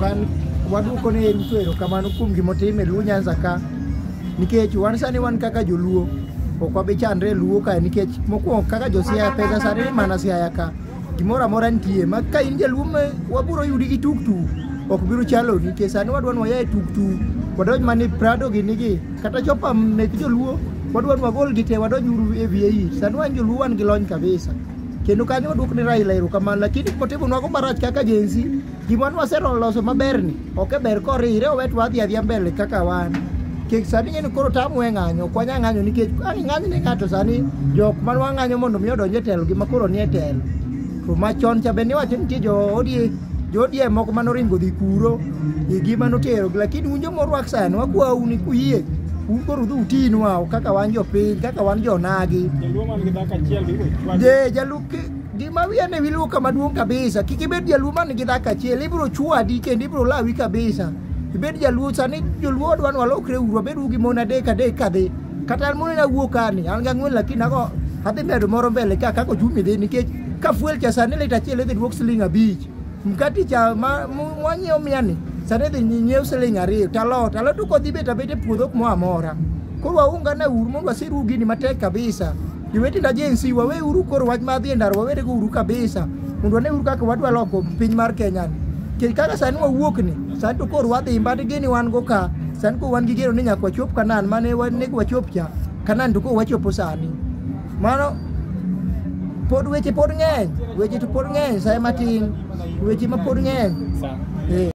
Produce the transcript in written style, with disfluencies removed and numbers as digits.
Pan waduoko ne en twero kamano kuom gimotim e Luo Nyanza ka nikech wan sani wan kaka joluo ok wabi chandre Luo ka nikech mokwongo kaka Josiaya pesa sani mana Siaya ka gimoro amora nitie ma ka in jaluo wabiro yudi gi tuktuk ok biro chalo nikech sani wadwa waya e tuktuk wadonj mani Prado nigi kata chopa mek joluo wadwa wagol gite wadonj uru e VAE sani wan joluo wan gi lony kabisa kendo kanyo waduok ni Raila erokamano lakini potimo go marach kaka jensi gima wasero loso maber ni ok ber korire owet wadhi adhia mbele kaka wan kik sani ng'eni koro tamu e ng'anyo ok wanya ng'anyo nikech ng'anyo ne ng'ato sani jok man wang'anyo mondo mi odonje telo gima koro nie telo to machon cha bende wacho nitie jo odie moko manoringo dhi kuro gima notero lakini unjo morwak sani wakwau ni kuyie un koro dhu utinwa kaka wan jopiny kaka wan jonagi jaluo man gi dhako achiel jaluo gima wiane wiluo kama duong' kabisa kik ibed jaluo man gi dhako achiel ibiro chwadi kendo ibiro lawi kabisa ibed jaluo sani joluo odwan walokre uru wabed gi mon adek kadhi kata mon na wuok kani an gang'wen lakini ako adhi medo moro mbele ka kako chumi dhi nikech ka fuel cha sani lita achiel idhi duok siling 5 mkati cha mwanyiewo miani sani dhi nyiew siling 2 talot kodhi bet abete puodho kuma amora koro waunga na uru mondo wasiru gini matek kabisa iweti na jensi wawe uru koro wach madhi e ndaro wawere go uru kabisa mondo ne uru kaka wadwa loko piny mar Kenya ni kaka sani wawuok ni sani to koro wadhi mbadi gini wan go ka sani ko wan gi geno ni nyaka wachop Kanan mane wanego wachop cha Kanan to ko wachopo sani mano pod weche pod ng'eny weche to pod ng'eny sai matin weche ma pod ng'eny